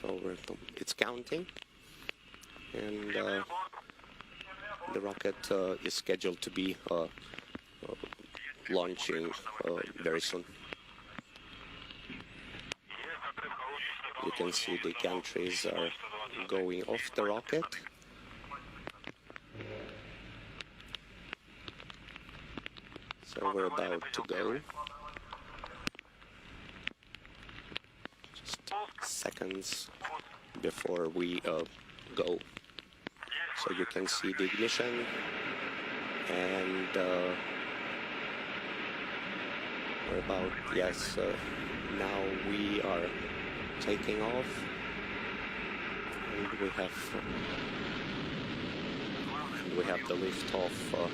So it's counting, and the rocket is scheduled to be launching very soon. You can see the gantries are going off the rocket. So we're about to go. Just seconds before we go. So you can see the ignition, and we're about, yes, now we are taking off, and we have the lift off of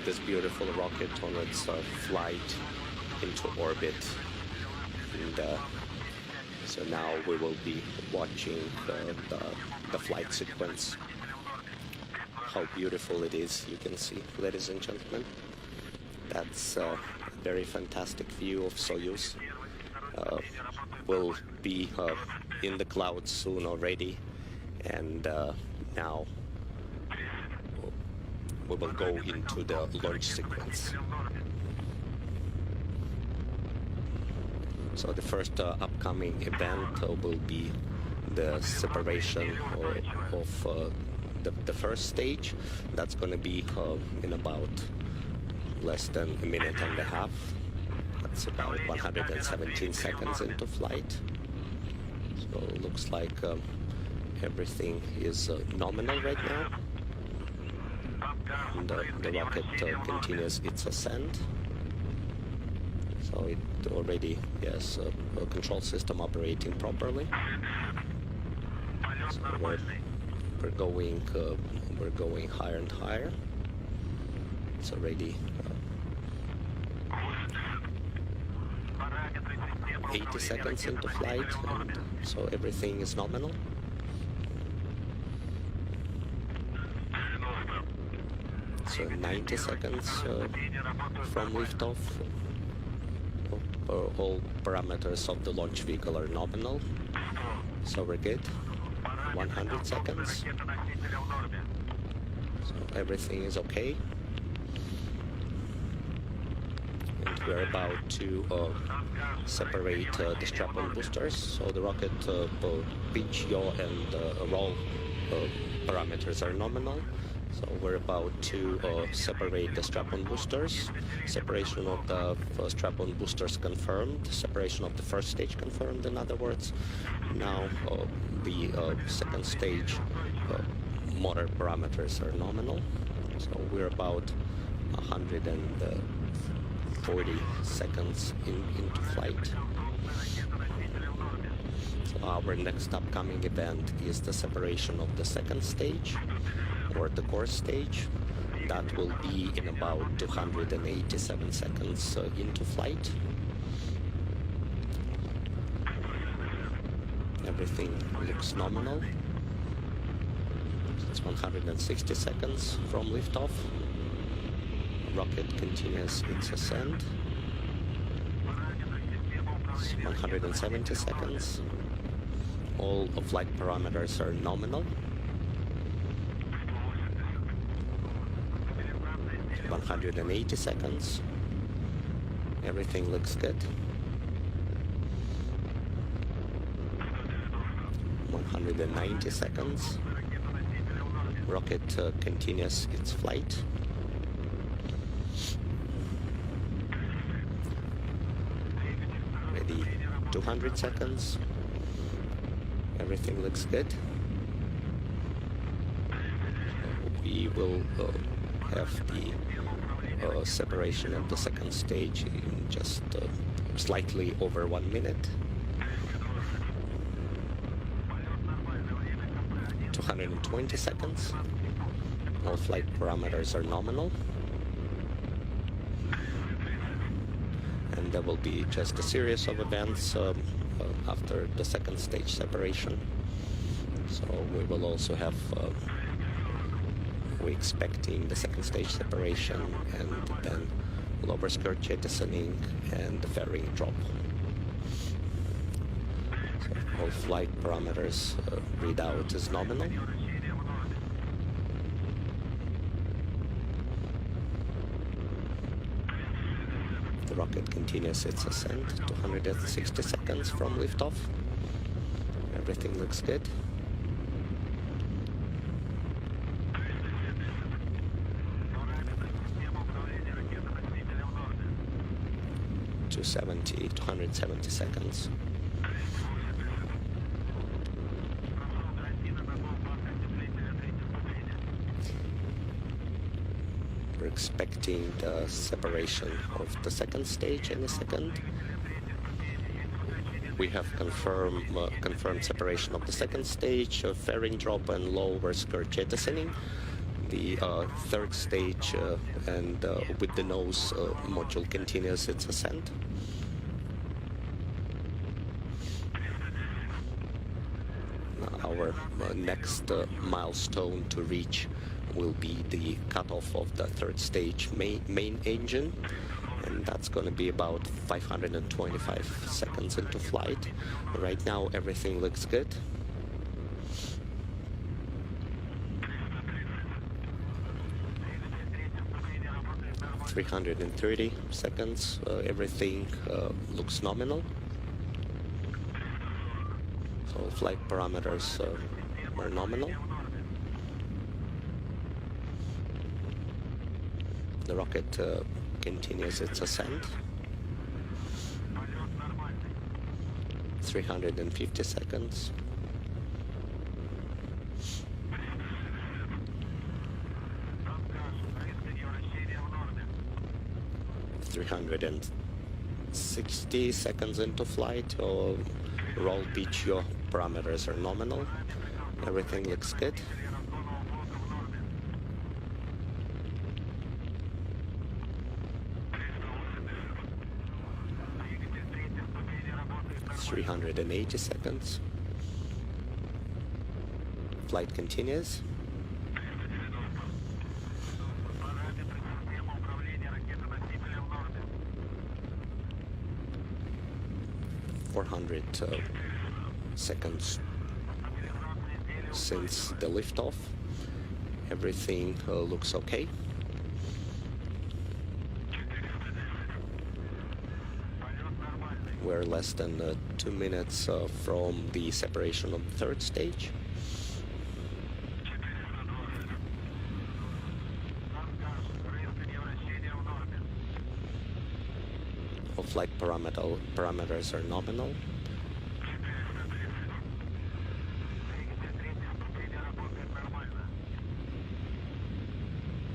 this beautiful rocket on its flight into orbit. And so now we will be watching the flight sequence. How beautiful it is, you can see, ladies and gentlemen. That's a very fantastic view of Soyuz. We'll be in the clouds soon already, and now we will go into the launch sequence. So the first upcoming event will be the separation of the first stage. That's going to be in about less than a minute and a half. That's about 117 seconds into flight. So it looks like everything is nominal right now. And the rocket continues its ascent. So it already has a control system operating properly. So we're going higher and higher. It's already 80 seconds into flight, and so everything is nominal. So 90 seconds from liftoff. All parameters of the launch vehicle are nominal, so we're good. 100 seconds. So everything is okay. And we're about to separate the strap-on boosters. So the rocket pitch, yaw, and roll parameters are nominal. So we're about to separate the strap-on boosters. Separation of the strap-on boosters confirmed. Separation of the first stage confirmed, in other words. Now the second stage motor parameters are nominal. So we're about 140 seconds into flight. So our next upcoming event is the separation of the second stage, or the core stage. That will be in about 287 seconds into flight. Everything looks nominal. It's 160 seconds from liftoff. Rocket continues its ascent. It's 170 seconds. All of flight parameters are nominal. 180 seconds. Everything looks good. 190 seconds. Rocket continues its flight. Ready, 200 seconds. Everything looks good. We will have the separation of the second stage in just slightly over 1 minute. 220 seconds. All flight parameters are nominal. And there will be just a series of events after the second stage separation. So we will also have we're expecting the second stage separation, and then lower skirt jettisoning and the fairing drop. So All flight parameters readout is nominal. The rocket continues its ascent, 260 seconds from liftoff. Everything looks good. 270 seconds. We're expecting the separation of the second stage any second. We have confirmed separation of the second stage, fairing drop and lower skirt jettisoning. The third stage and with the nose module continues its ascent. Our next milestone to reach will be the cutoff of the third stage main engine, and that's going to be about 525 seconds into flight. Right now everything looks good. ...330 seconds, everything looks nominal. So flight parameters are nominal. The rocket continues its ascent. 350 seconds. ...360 seconds into flight. Roll pitch, your parameters are nominal. Everything looks good. ...380 seconds. Flight continues. 400 seconds since the liftoff. Everything looks okay. We're less than 2 minutes from the separation of the third stage. All flight parameters are nominal.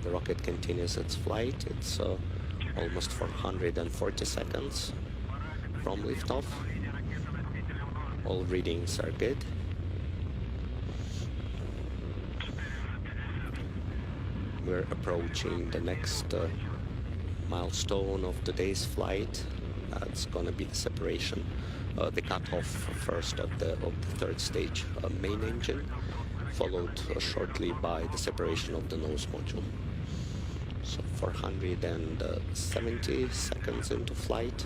The rocket continues its flight. It's almost 440 seconds from liftoff. All readings are good. We're approaching the next milestone of today's flight. That's going to be the separation, the cutoff first of the third stage main engine, followed shortly by the separation of the nose module. So 470 seconds into flight.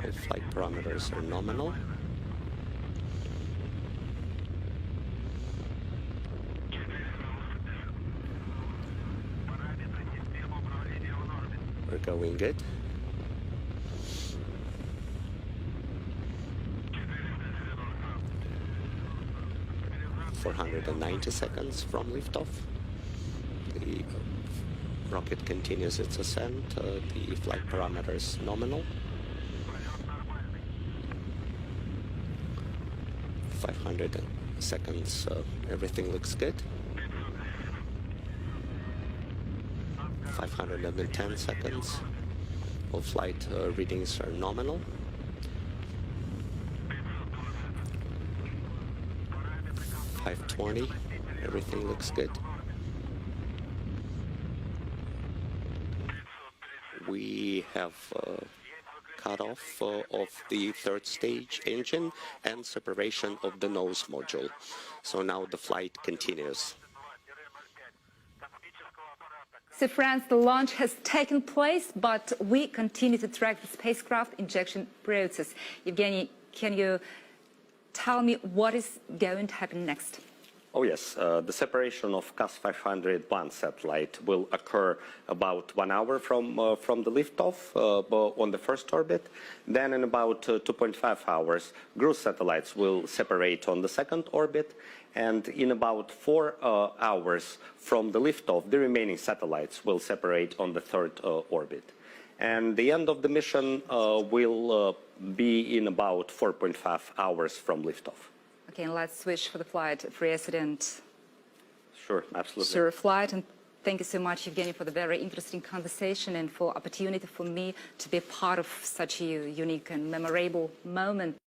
All flight parameters are nominal. We're going good. ...490 seconds from liftoff. The rocket continues its ascent. The flight parameters nominal. 500 seconds, everything looks good. 510 seconds. All flight readings are nominal. 520, everything looks good. We have cut off of the third stage engine and separation of the nose module. So now the flight continues. So France, the launch has taken place, but we continue to track the spacecraft injection process. Evgeny, can you tell me what is going to happen next? Oh yes, the separation of CAS-501 satellite will occur about 1 hour from the liftoff on the first orbit. Then in about 2.5 hours, cruise satellites will separate on the second orbit. And in about 4 hours from the liftoff, the remaining satellites will separate on the third orbit. And the end of the mission will be in about 4.5 hours from liftoff. Okay, and let's switch for the flight, President. Sure, absolutely. Sure, flight, and thank you so much, Evgeny, for the very interesting conversation and for opportunity for me to be part of such a unique and memorable moment.